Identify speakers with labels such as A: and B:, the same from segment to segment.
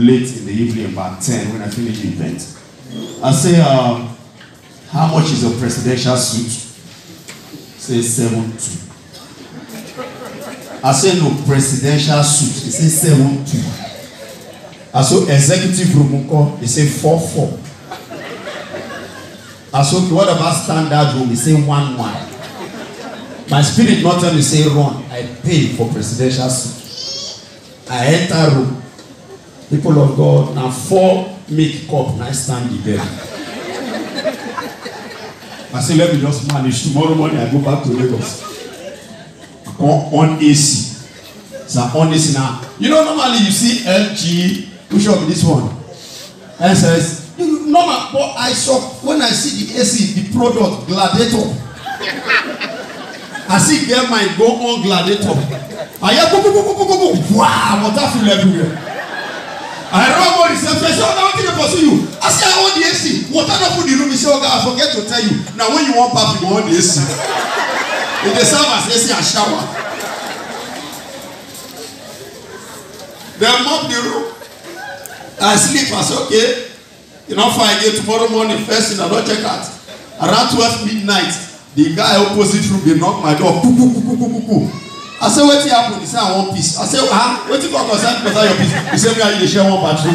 A: late in the evening, about 10, when I finished the event. I say, how much is a presidential suit? Say 7.2. I say no presidential suit. He say 7.2. I saw executive room. He say 4.4. I saw what about standard room? He say 1.1. My spirit not tell me say run. I pay for presidential suit. I enter room. People of God, now 4 make cup, now stand the bed. I say, let me just manage. Tomorrow morning, I go back to Lagos. I come on AC. So on AC now. You know, normally you see LG, push up this one. And says, normal, but I saw, when I see the AC, the product, Gladiator. I see get my go on Gladiator. I hear, wow, water full everywhere. I run over reception. I say, oh, I want to pursue you. I say, I want the AC. Water not put the room. He say, okay, I forget to tell you. Now, when you want bath, you want the AC. If they serve as AC and shower. They mop the room. I sleep. I say, okay. You know, if I get tomorrow morning, first thing, I don't check out. Around 12 midnight, the guy opposite room, they knock my door. I say, what happened? He said, I want peace. I say, what you got concerned because your peace? He said, me and you share one bathroom.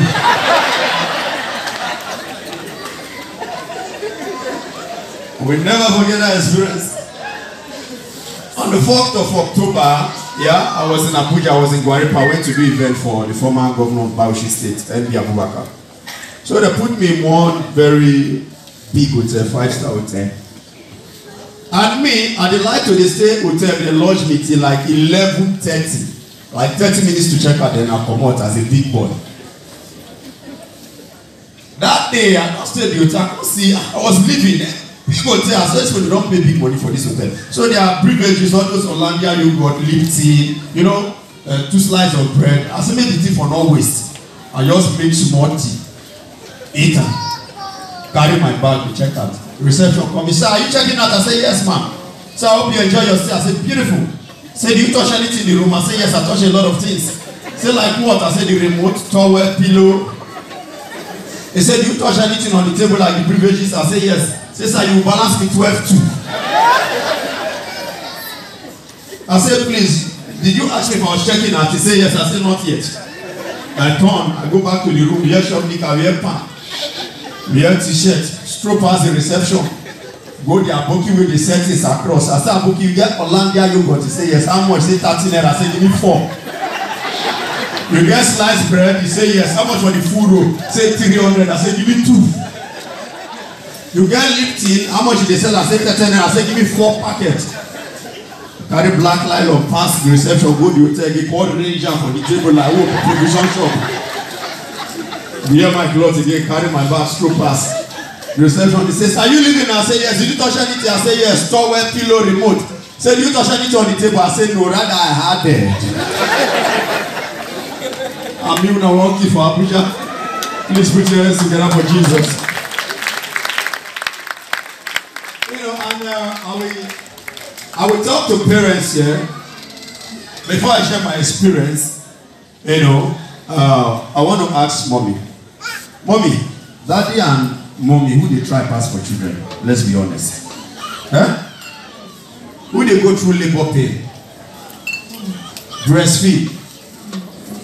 A: We never forget that experience. On the 4th of October, I was in Abuja, I was in Guaripa. I went to do event for the former governor of Bauchi State, MB Abubakar. So they put me in one very big hotel, 5-star hotel. And me, I did like to the stay hotel, they lodge me till like 11:30. Like 30 minutes to check out, then I'll come out as a big boy. That day, I not stayed at the hotel. See, I was living there. Big hotel, so they don't pay big money for this hotel. So there are privileges, all those Hollandia yogurt, Lipton, you know, 2 slices of bread. I said, make the tea for no waste. I just make small tea. Eat it. Carry my bag to check out. Reception come. He said, are you checking out? I said, yes, ma'am. So I hope you enjoy your stay. I said, beautiful. He said, do you touch anything in the room? I said, yes, I touch a lot of things. He said, like what? I said, the remote, towel, pillow. He said, do you touch anything on the table like the privileges? I said, yes. He said, sir, you balance me 12-2. I said, please, did you ask me if I was checking out? He said, yes. I said, not yet. I turn, I go back to the room, we hear shop nika, we hear pan, we hear t-shirt, stroke past the reception, go there, Aboki with the settings across. I said, Aboki, you get Hollandia yogurt? He said, yes. How much? He said, 13 naira. I said, give me 4. You get sliced bread? He said, yes. How much for the food roll? Say 300. I said, give me 2. You get Lipton? How much did they sell? I said, 13 naira. I said, give me 4 packets. Carry black line of past the reception, go to the hotel, get called ranger for the table like oh, provision shop. Wear my clothes again, carry my bag, stroke past. The reception, he says, are you leaving? I say, yes. Did you touch anything? I say, yes. Towel, pillow, remote. Say, did you touch anything on the table? I say, no, rather I had it. I'm even a walkie for Abuja. Please put your hands together for Jesus. You know, and I will talk to parents here before I share my experience. You know, I want to ask mommy, daddy and mommy, who they try pass for children? Let's be honest. Huh? Who they go through labor pain? Breastfeed.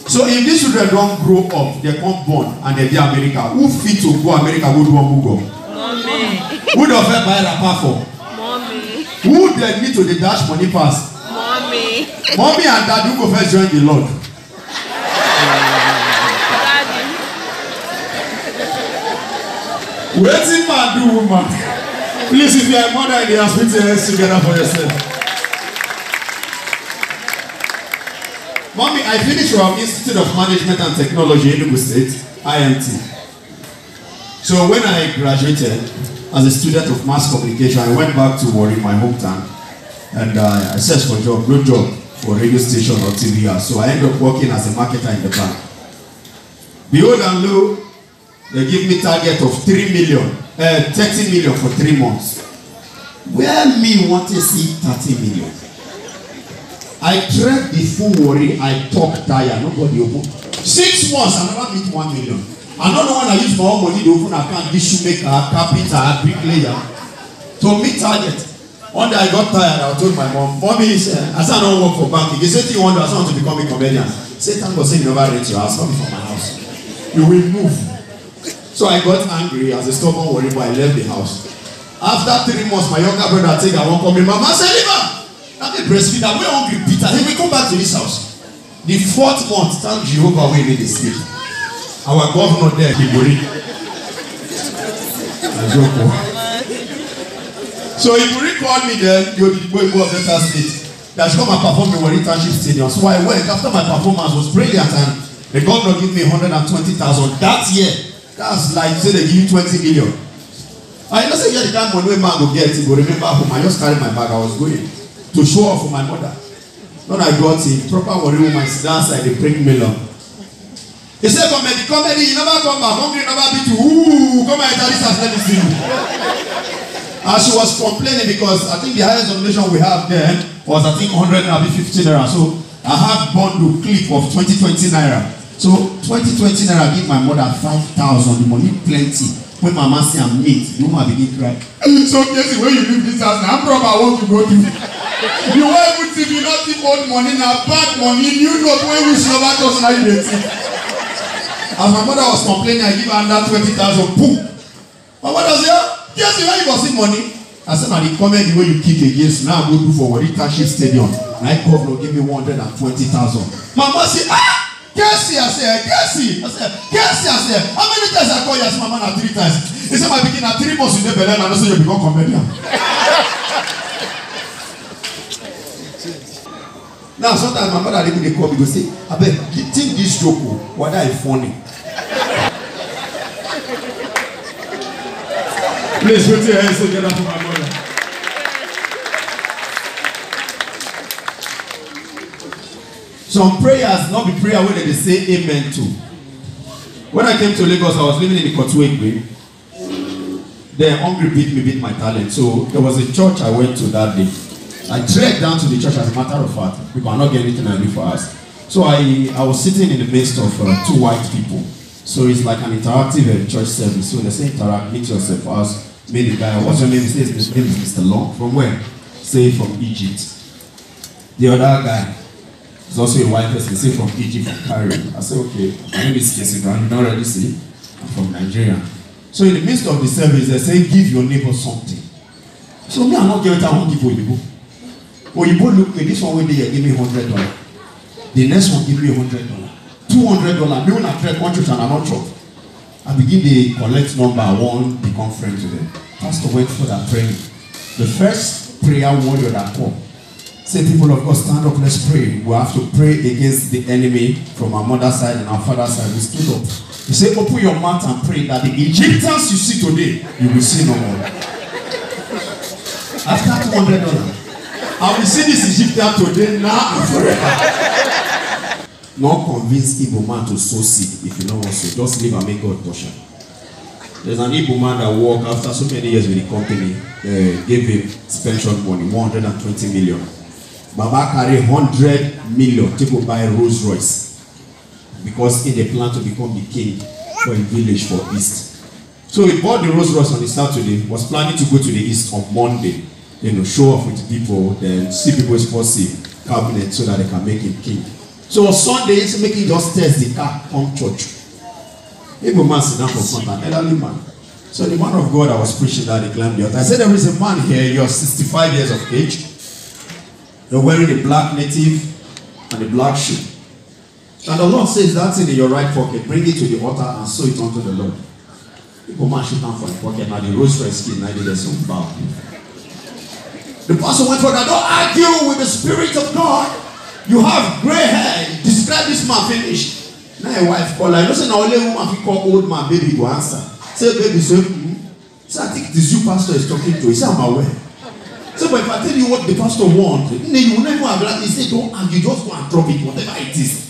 A: So if these children don't grow up, they come born and they be America. Who fit to go America? Go do one go?
B: Mommy.
A: Who don't buy rapper for?
B: Mommy.
A: Who they need to the dash money pass?
B: Mommy.
A: Mommy and daddy who go first join the Lord.
B: Daddy.
A: Waiting man do woman. Please, if you are a mother in the hospital, put your hands together for yourself. Mommy, I finished from Institute of Management and Technology in Enugu State, IMT. So when I graduated as a student of mass communication, I went back to Warri, my hometown, and I searched for a job, no job for radio station or TV. So I ended up working as a marketer in the bank. Behold and lo, they give me target of 30 million for 3 months. Where me want to see 30 million? I tried the full Warri, I talk tire, nobody open. 6 months, I never meet 1 million. I don't know when I use my own money to open account, this shoemaker, carpenter, bricklayer, to meet target. One day I got tired, I told my mom, Mommy, I said I don't work for banking. He said, you want to become a comedian? I said, thank God, say you never rent your house, come from my house. You will move. So I got angry as a stubborn worry, but I left the house. After 3 months, my younger brother take I won't come in. Mama said, I'm a breastfeeder, we're hungry, Peter. He will come back to this house. The 4th month, thank Jehovah, we need the sleep. Our governor there, Iburi. So Iburi called me then, you go of Delta State. That should come and perform in Warri Township Stadium. So I went. After my performance was brilliant, and the governor gave me 120,000 that year. That's like say they give you 20 million. I just say, yeah, the kind of money man go get it. Go remember home. I just carried my bag. I was going to show off for my mother. When I got it, proper Warri woman sit down side the break million. He said, comedy, you never come back. Hungry, never be to, come and enter this house, let me see you. And she was complaining because I think the highest donation we have there was, I think, 150 naira. So I have bundle clip of 20 naira. So 20 naira give my mother 5,000. The money plenty. When my man say I'm late, the woman begin cry. So Casey, when you leave this house, now I'm probably I want to go to. You want to see me not keep old money, now bad money. You know when we should have just like this. As my mother was complaining, I give her under 20,000. Boom. My mother said, yes, you want to see money. I said, now the comment the way you kick against, now I go do for Warri Township Stadium. My governor give me 120,000. Mama said, Casey, I said, Casey. I said, Casey, I said, how many times I call you? I said, my man, 3 times. He said, my begin at 3 months in the Belen, and I said, you become comedian. Now, sometimes my mother even they call me go say, I bet you think this joke, whether it's funny. Please put your hands together for my mother. Some prayers, not be prayer where they say amen to. When I came to Lagos, I was living in the Kotuegbe. Then hungry beat my talent. So there was a church I went to that day. I trekked down to the church as a matter of fact, because I'm not getting anything I do for us. So I was sitting in the midst of 2 white people. So it's like an interactive church service. So they say interact, meet yourself. I was made the guy, what's your name? He says, his name is Mr. Long. From where? Say from Egypt. The other guy is also a white person, say from Egypt, from Cairo. I said, okay, my name is Casey Brown, you don't already see, I'm from Nigeria. So in the midst of the service, they say, give your neighbor something. So me, I'm not giving it, I won't give Oyibo. Oyibo look me, this one will give me $100. The next one give me $100. $200. Me when I trek one church and I'm not church. I begin the collect number, I want become friend to them. Pastor went for that praying. The first prayer warrior that come. Say, people of God, stand up, let's pray. We have to pray against the enemy from our mother's side and our father's side. We stood up. He said, open your mouth and pray that the Egyptians you see today, you will see no more. After $200, I will see this Egyptian today, now and forever. Not convince Igbo man to sow seed if you don't want to. Just leave and make God portion. There's an Igbo man that worked after so many years with the company, gave him pension money, 120 million. Baba carry 100 million to go buy Rolls Royce because he dey plan to become the king for a village for East. So he bought the Rolls Royce on the Saturday, was planning to go to the East on Monday, show off with people, then see people's possible cabinet so that they can make him king. So on Sunday, he's making just test the car, come church. Igbo man sit down for front, an elderly man. So the man of God I was preaching that he climbed the altar. I said, there is a man here, you're 65 years of age. You're wearing a black native and a black shoe. And the Lord says, that's in your right pocket. Bring it to the altar and sow it unto the Lord. People man shoot down for the pocket. Now the Rolls Royce skin, now there's some bow. The pastor went for that. Don't argue with the Spirit of God. You have gray hair. Describe this man finish. Now a wife call her. You know, say now only woman if you call old man, baby go answer. Say baby, say, So I think this you pastor is talking to. He said, I'm aware. So, but if I tell you what the pastor wants, you will never have that. He said, don't argue, just go and drop it, whatever it is.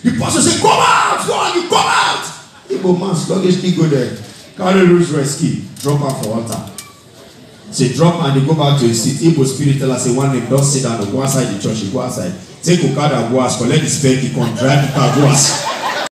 A: The pastor said, come out, go on, you come out. Igbo man sluggishly go there, carry Rolls Royce key, drop her for altar. Say, drop her and they go back to his seat. Igbo spirit tell her, say, one name, don't sit down, go outside the church, you go outside. Take Okada, go ask, collect the spare key, come drive the car, go ask.